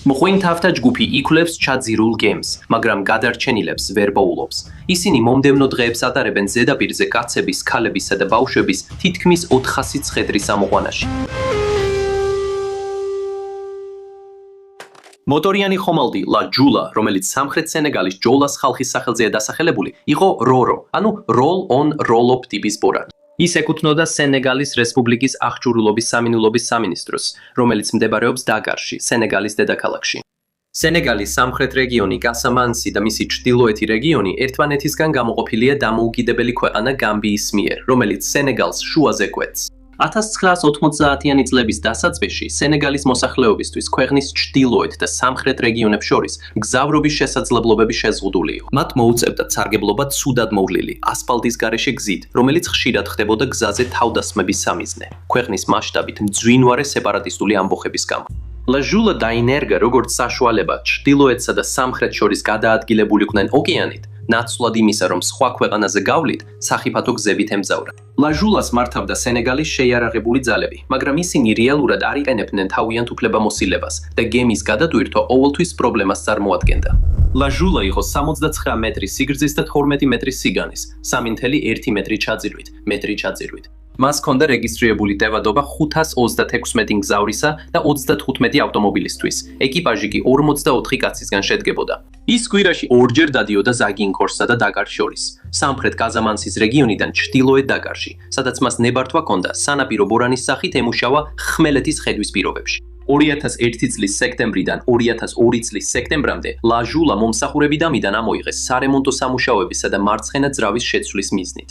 მოხვინ თავთა ჯგუფი იქმნებს ჩაძირულ გემს, მაგრამ გადარჩენილებს ვერ პოულობს. ისინი მომდევნო დღეებს ატარებენ ზედაპირზე კაცების, ქალებისა და ბავშვების თითქმის 400 ცხედრის ამოყვანაში. მოტორიანი ხომალდი ლა ჯულა, რომელიც სამხრეთ სენეგალის ჯოლას ხალხის სახელზეა დასახელებული, იყო რორო, ანუ roll on roll off ტიპის ბორანი. ის ეკუთვნოდა სენეგალის რესპუბლიკის აღჭურვილობის სამინულობის სამინისტროს, რომელიც მდებარეობს დაკარში, სენეგალის დედაქალაქში. სენეგალის სამხრეთ რეგიონი კასამანსი და მისი ჩრდილოეთი რეგიონი ერთმანეთისგან გამოყოფილია დამოუკიდებელი ქვეყანა გამბიის მიერ, რომელიც სენეგალს შუაზე კვეთს. 1990-იანი წლების დასაწყისში სენეგალის მოსახლეობისთვის ქვეყნის ჩრდილოეთ და სამხრეთ რეგიონებს შორის მგზავრობის შესაძლებლობები შეზღუდული იყო. მათ მოუწევდათ სარგებლობა ცუდად მოვლილი ასფალტის გარეშე გზით, რომელიც ხშირად ხდებოდა გზაზე თავდასხმების სამიზნე, ქვეყნის მასშტაბით მძვინვარე სეპარატისტული ამბოხების გამო. ლა ჟულა დაინერგა როგორც საშუალება ჩრდილოეთსა და სამხრეთს შორის გადაადგილებულიყვნენ ოკეანით, ნაცვლად იმისა, რომ სხვა ქვეყანაზე გავლით, სახიფათო გზებით ემგზავრა. ლა ჟულას მართავდა სენეგალის შეიარაღებული ძალები, მაგრამ ისინი რეალურად არ იყენებდნენ თავიანთ უფლებამოსილებას და გემის გადატვირთვა ყოველთვის პრობლემას წარმოადგენდა. ლა ჟულა იყო 69 მეტრის სიგრძის და 12 მეტრის სიგანის, 3.1 მეტრი ჩაძირვით. მას ჰქონდა რეგისტრირებული ტევადობა 536 მგზავრისა და 35 ავტომობილისთვის. ეკიპაჟი კი 44 კაცისგან შედგებოდა. ის კვირაში ორჯერ დადიოდა ზაგინქორსსა და დაკარს შორის, სამხრეთ კაზამანსის რეგიონიდან ჩრდილოეთ დაკარში, სადაც მას ნებართვა ჰქონდა სანაპირო ბორანის სახით ემუშავა ხმელეთის ხედვის პირობებში. 2001 წლის სექტემბრიდან 2002 წლის სექტემბრამდე ლა ჟულა მომსახურები დამიდან ამოიღეს სარემონტო სამუშაოებისა და მარცხენა ძრავის შეცვლის მიზნით.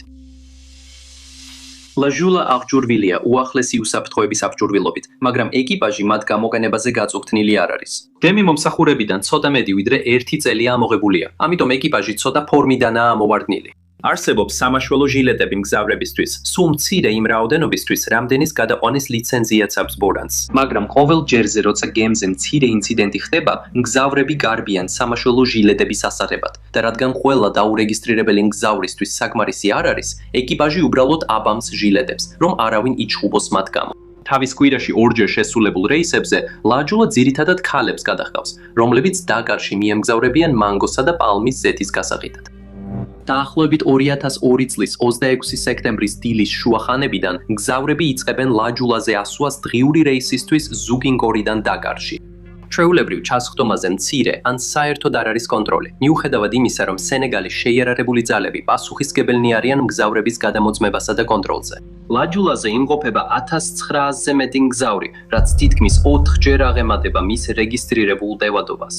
ლა ჟულა აღჭურვილია უახლესი უსაფრთხოების აღჭურვილობით, მაგრამ ეკიპაჟი მათ გამოყენებაზე გაწუხდნილი არ არის. გემი მომსახურებიდან ცოტა მეტი ვიდრე 1 წელია ამოღებულია, ამიტომ ეკიპაჟი ცოტა ფორმიდანაა ამოვარდნილი. არსებობს სამაშველო ჟილეტები მგზავრებისთვის, სულ მცირე იმ რაოდენობისთვის, რამდენის გადაყვანის ლიცენზიაც აქვს ბორანს. მაგრამ ყოველ ჯერზე, როცა გემზე მცირე ინციდენტი ხდება, მგზავრები გარბიან სამაშველო ჟილეტების ასაღებად და რადგან ყველა დაურეგისტრირებელი მგზავრისთვის საკმარისი არ არის, ეკიპაჟი უბრალოდ აბამს ჟილეტებს, რომ არავინ იჩხუბოს მათ გამო. თავის კვირაში ორჯერ შესრულებულ რეისებზე ლა ჟულა ძირითადად ქალებს გადაჰყავს, რომლებიც დაკარში მიემგზავრებიან მანგოსა და პალმის ზეთის გასაღებად. დაახლოებით 2002 წლის 26 სექტემბრის დილის შუახანებიდან მგზავრები იწყებენ ლა ჟულაზე ასვლას დღიური რეისისთვის ზუგინგორიდან დაკარში. ჩვეულებრივ ჩასხდომაზე მცირე ან საერთოდ არ არის კონტროლი, მიუხედავად იმისა, რომ სენეგალის შეიარაღებული ძალები პასუხისმგებელნი არიან მგზავრების გადამოწმებასა და კონტროლზე. ლა ჟულაზე იმყოფება 1900-ზე მეტი მგზავრი, რაც თითქმის 4-ჯერ აღემატება მის რეგისტრირებულ ტევადობას.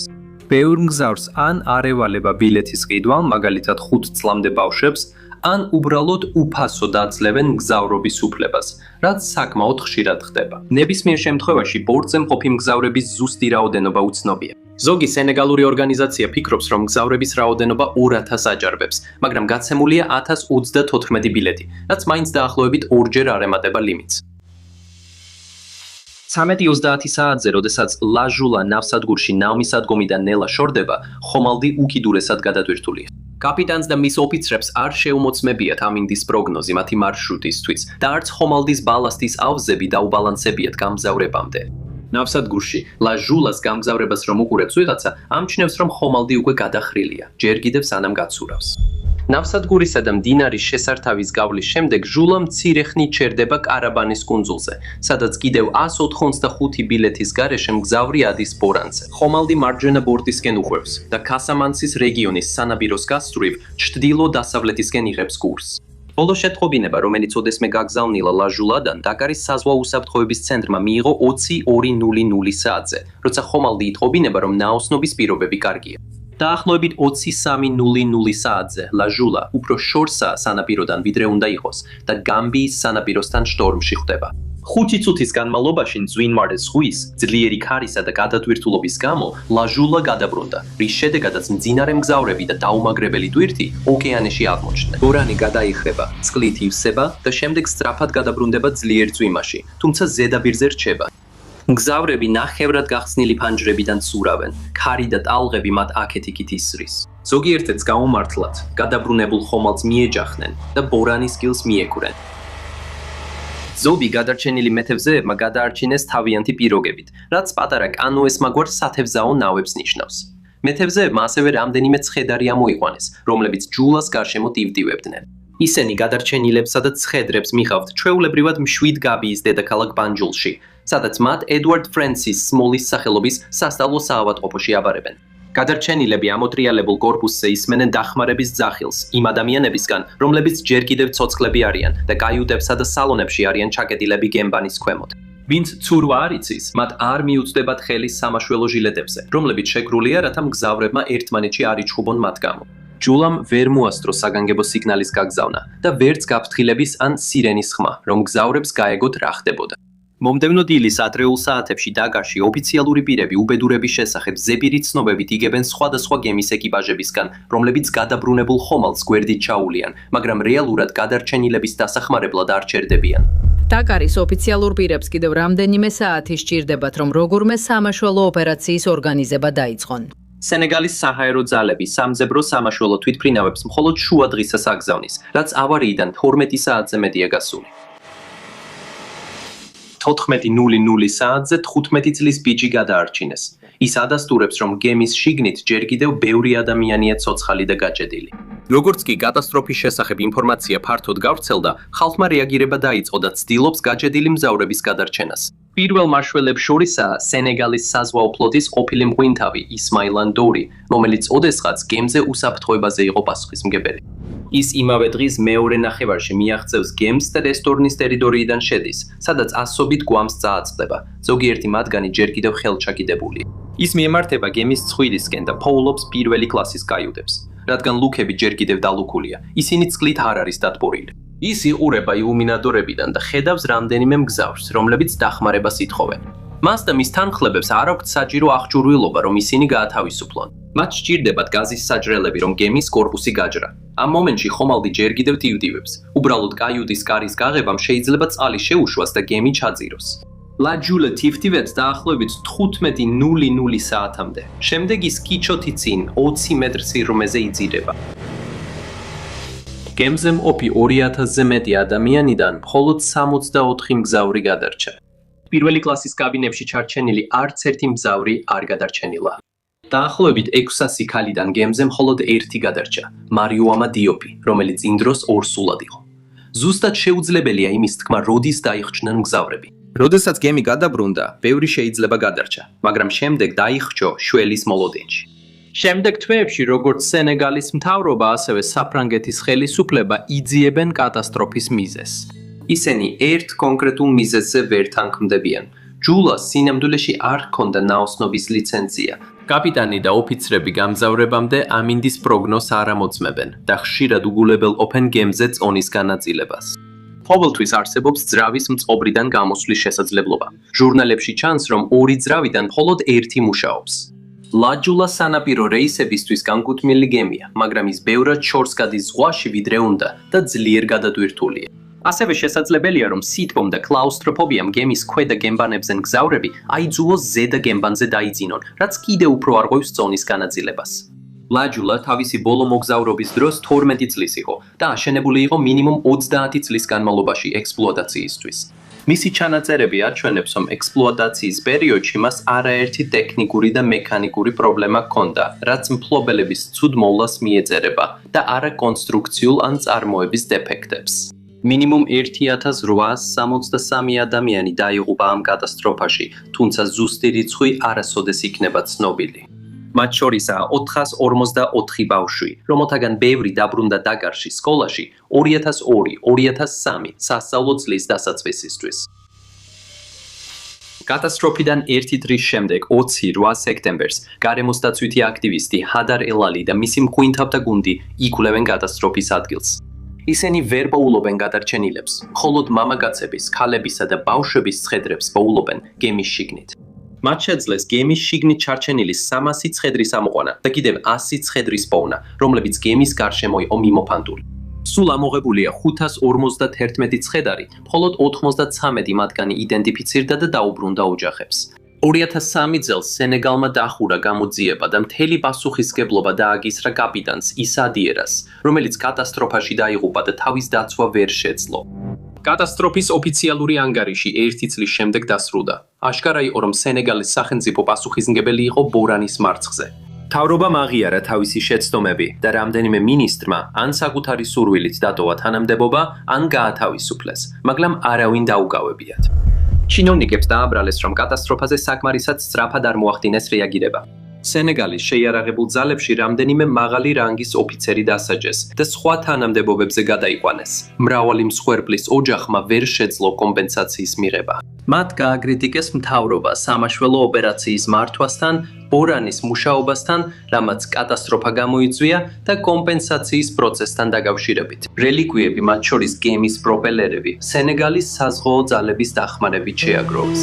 ბევრ მგზავრს ან არ ევალება ბილეთის ყიდვა, მაგალითად 5 წლამდე ბავშვებს, ან უბრალოდ უფასოდ აძლევენ მგზავრობის უფლებას, რაც საკმაოდ ხშირად ხდება. ნებისმიერ შემთხვევაში ბორტზე მყოფი მგზავრების ზუსტი რაოდენობა უცნობია. ზოგი სენეგალური ორგანიზაცია ფიქრობს, რომ მგზავრების რაოდენობა 2000 აჯარბებს, მაგრამ გაცემულია 1034 ბილეთი, რაც მაინც დაახლოებით 2-ჯერ არ ემატება ლიმიტს. 13:30 საათზე, როდესაც ლა ჟულა ნავსადგურში ნავმისადგომიდან ნელა შორდება, ხომალდი უკიდურესად გადატვირთულია. კაპიტანს და მის ოფიცრებს არ შეუმოწმებიათ ამინდის პროგნოზი მათი მარშრუტისთვის და არც ხომალდის ბალასტის ავზები დაუბალანსებიათ გამგზავრებამდე. ნავსადგურში ლა ჟულას გამგზავრებას რომ უყურებს ვიღაცა, ამჩნევს რომ ხომალდი უკვე გადახრილია, ჯერ კიდევ სანამ გაცურავს. ნავსადგურისა და მდინარის შესართავის გავლის შემდეგ ჟულა მცირე ხნით ჩერდება კარაბანის კუნძულზე, სადაც კიდევ 185 ბილეთის გარეშე მგზავრი ადის ბორანზე. ხომალდი მარჯვენა ბორტისკენ უხვევს და კასამანსის რეგიონის სანაპიროს გასწვრივ ჩრდილო-დასავლეთისკენ იღებს კურსს. ბოლო შეტყობინება, რომელიც ოდესმე გაგზავნილა ლა ჟულადან, დაკარის საზღვაო უსაფრთხოების ცენტრმა მიიღო 22:00 საათზე, როცა ხომალდი იტყობინება, რომ ნაოსნობის პირობები კარგია. დაახლოებით 23:00 საათზე ლა ჟულა უფრო შორსაა სანაპიროდან ვიდრე უნდა იყოს და გამბიის სანაპიროსთან შტორმში ხვდება. 5 წუთის განმავლობაში მძვინვარე ზღვის, ძლიერი ქარისა და გადატვირთულობის გამო ლა ჟულა გადაბრუნდა, რის შედეგადაც მძინარე მგზავრები და დაუმაგრებელი ტვირთი ოკეანეში აღმოჩნდნენ. ბორანი გადაიხრება, წყლით ივსება და შემდეგ სწრაფად გადაბრუნდება ძლიერ წვიმაში, თუმცა ზედაპირზე რჩება. მგზავრები ნახევრად გახსნილი ფანჯრებიდან ცურავენ, ქარი და ტალღები მათ აქეთ-იქით ისრის. ზოგიერთებს გაუმართლად, გადაბრუნებულ ხომალდს მიეჯახნენ და ბორანის კილს მიეკვრენ. ზოგი გადარჩენილი მეთევზეებმა გადაარჩინეს თავიანთი პიროგებით, რაც პატარა კანოესმაგვარ სათევზაო ნავებს ნიშნავს. მეთევზეებმა ასევე რამდენიმე ცხედარი ამოიყვანეს, რომლებიც ჯულას გარშემო ტივტივებდნენ. ისინი გადარჩენილებსა და ცხედრებს მიხავთ ჩვეულებრივად მშვიდ გაბიის დედაქალაქ ბანჯულში, სადაც მათ ედვარდ ფრენსის სმოლის სახელობის სასწავლო საავადმყოფოში აბარებენ. გადარჩენილები ამოტრიალებულ კორპუსზე ისმენენ დახმარების ძახილს იმ ადამიანებისგან, რომლებიც ჯერ კიდევ ცოცხლები არიან და კაიუტებსა და სალონებში არიან ჩაკეტილები გემბანის ქვემოთ. ვინც ცურვა არ იცის, მათ არ მიუწვდებათ ხელი სამაშველო ჟილეტებზე, რომლებიც შეკრულია, რათა მგზავრებმა ერთმანეთში არ იჩხუბონ მათ გამო. ჯულამ ვერ მოასწრო საგანგებო სიგნალის გაგზავნა და ვერც გაფრთხილების ან სირენის ხმა, რომ მგზავრებს გაეგოთ რა ხდებოდა. მომდევნო დილის ადრეულ საათებში დაგაში ოფიციალური პირები უბედურების შესახებ ზეპირი ცნობებით იგებენ სხვადასხვა გემის ეკიპაჟებისგან, რომლებიც გადაბრუნებულ ხომალდს გვერდით ჩაულიან, მაგრამ რეალურად გადარჩენილების დასახმარებლად არ ჩერდებიან. დაკარის ოფიციალურ პირებს კიდევ რამდენიმე საათი სჭირდებათ, რომ როგორმე სამაშველო ოპერაციის ორგანიზება დაიწყონ. სენეგალის საჰაერო ძალები სამძებრო სამაშველო თვითმფრინავებს მხოლოდ შუა დღისას აგზავნის, რაც ავარიიდან 12 საათზე მეტია გასული. 14:00 საათზე 15 წლის ბიჭი გადაარჩინეს. ის ადასტურებს, რომ გემის შიგნით ჯერ კიდევ ბევრი ადამიანია ცოცხალი და გაჭედილი. როგორც კი კატასტროფის შესახებ ინფორმაცია ფართოდ გავრცელდა, ხალხმა რეაგირება დაიწყო და ცდილობს გაჭედილი მგზავრების გადარჩენას. პირველ მარშველებს შორისაა სენეგალის საზღვაო ფლოტის ყოფილი მღვინთავი ისმაილ ანდოური, რომელიც ოდესღაც გემზე უსაფრთხოებაზე იყო პასუხისმგებელი. ის იმავე დღის მეორე ნახევარში მიაღწევს გემს და რესტორნის ტერიტორიიდან შედის, სადაც ასობით გვამს წააწყდება, ზოგიერთი მათგანი ჯერ კიდევ ხელჩაკიდებულია. ის მიემართება გემის ცხვირისკენ და ფოულობს პირველი კლასის კაიუტებს. რადგან ლუკები ჯერ კიდევ დალუქულია, ისინი წყლით არ არის დატბორილი. ის იყურება ილუმინატორებიდან და ხედავს რამდენიმე მგზავრს, რომლებიც დახმარებას ითხოვენ. მას და მის თანხლებებს არ აქვთ საჭირო აღჭურვილობა, რომ ისინი გაათავისუფლონ. მათ სჭირდებათ გაზის საჯრელები, რომ გემის კორპუსი გაჯრა. ამ მომენტში ხომალდი ჯერ კიდევ ტივტივებს. უბრალოდ კაიუტის კარის გაღებამ შეიძლება წყალი შეუშვას და გემი ჩაძიროს. ლაჯულა ტივტივებს დაახლოებით 15:00 საათამდე. შემდეგ ის კიჩოთი წინ 20 მეტრ სიღრმეზე იძირება. გემზე მყოფი 2000-ზე მეტი ადამიანიდან მხოლოდ 64 მგზავრი გადარჩა. პირველი კლასის კაბინებში ჩარჩენილი არც ერთი მგზავრი არ გადარჩენილა. დაახლოებით 600 ქალიდან გემზე მხოლოდ ერთი გადარჩა, მარიუამა დიოპი, რომელიც იმ დროს ორსულად იყო. ზუსტად შეუძლებელია იმის თქმა, როდის დაიხრჩნენ მგზავრები. როდესაც გემი გადაბრუნდა, ბევრი შეიძლება გადარჩა, მაგრამ შემდეგ დაიხრჩო შველის მოლოდინში. შემდეგ თვეებში, როგორც სენეგალის მთავრობა, ასევე საფრანგეთის ხელისუფლება იძიებენ კატასტროფის მიზეზს. ისინი ერთ კონკრეტულ მიზეზზე ვერ თანხმდებიან. ჯულას სინამდვილეში არ ჰქონდა ნაოსნობის ლიცენზია. კაპიტანი და ოფიცრები გამგზავრებამდე ამინდის პროგნოზს არ ამოწმებენ და ხშირად უგულებელყოფენ გემზე წონის განაწილებას. ყოველთვის არსებობს ძრავის მწყობრიდან გამოსვლის შესაძლებლობა. ჟურნალებში ჩანს, რომ ორი ძრავიდან მხოლოდ ერთი მუშაობს. ლაჯულა სანაპირო რეისებისთვის განკუთვნილი გემია, მაგრამ ის ბევრად შორს გადის ზღვაში ვიდრე უნდა და ძლიერ გადატვირთულია. ასევე შესაძლებელია, რომ სითბომ და კლაუსტროფობიამ გემის ქვედა გემბანებზე მგზავრები აიძულოს ზედა გემბანზე დაიძინონ, რაც კიდევ უფრო არღვევს წონის განაწილებას. ლაჯულა თავისი ბოლო მოგზაურობის დროს 12 წლის იყო და აშენებული იყო მინიმუმ 30 წლის განმავლობაში ექსპლუატაციისთვის. მისი ჩანაწერები აჩვენებს, რომ ექსპლუატაციის პერიოდში მას არაერთი ტექნიკური და მექანიკური პრობლემა ჰქონდა, რაც მფლობელების ცუდ მოვლას მიეწერება და არა კონსტრუქციულ ან წარმოების დეფექტებს. მინიმუმ 1863 ადამიანი დაიღუპა ამ კატასტროფაში, თუმცა ზუსტი რიცხვი არასოდეს იქნება ცნობილი. მათ შორისაა 454 ბავშვი, რომელთაგან ბევრი დაბრუნდა დაკარში სკოლაში 2002-2003 სასწავლო წლის დასაწყისისთვის. კატასტროფიდან ერთი დღის შემდეგ 28 სექტემბერს გარემოსდაცვითი აქტივისტი ჰადარ ელალი და მისი მღვინთავთა გუნდი იკვლევენ კატასტროფის ადგილს. ისინი ვერ პოულობენ გადარჩენილებს, მხოლოდ მამაკაცების, ქალებისა და ბავშვების ცხედრებს პოულობენ გემის შიგნით. მათ შეძლეს გემის შიგნით ჩარჩენილი 300 ცხედრის ამოყვანა და კიდევ 100 ცხედრის პოვნა, რომლებიც გემის გარშემო იყო მიმოფანტული. სულ ამოღებულია 551 ცხედარი, მხოლოდ 93 მათგანი იდენტიფიცირდა და დაუბრუნდა ოჯახებს. 2003 წელს სენეგალმა დახურა გამოძიება და მთელი პასუხისმგებლობა დააკისრა კაპიტანს ისა დიერას, რომელიც კატასტროფაში დაიღუპა და თავის დაცვა ვერ შეძლო. კატასტროფის ოფიციალური ანგარიში 1 წლის შემდეგ დასრულდა. აშკარა იყო, რომ სენეგალის სახელმწიფო პასუხისმგებელი იყო ბორანის მარცხზე. მთავრობამ აღიარა თავისი შეცდომები და რამდენიმე მინისტრმა ან საკუთარი სურვილით დატოვა თანამდებობა, ან გაათავისუფლეს, მაგრამ არავინ დაუგავებიათ. ჩინოვნიკებს დააბრალეს, რომ კატასტროფაზე საკმარისად სწრაფად არ მოახდინეს რეაგირება. სენეგალის შეიარაღებულ ძალებში რამდენიმე მაღალი რანგის ოფიცერი დასაჯეს და სხვა თანამდებობებზე გადაიყვანეს. მრავალი მსხვერპლის ოჯახმა ვერ შეძლო კომპენსაციის მიღება. მათ გააკრიტიკეს მთავრობა სამაშველო ოპერაციის მართვასთან, ბორანის მუშაობასთან, რამაც კატასტროფა გამოიწვია და კომპენსაციის პროცესთან დაკავშირებით. რელიკვიები, მათ შორის გემის პროპელერები, სენეგალის საზღვაო ძალების დახმარებით შეაგროვეს.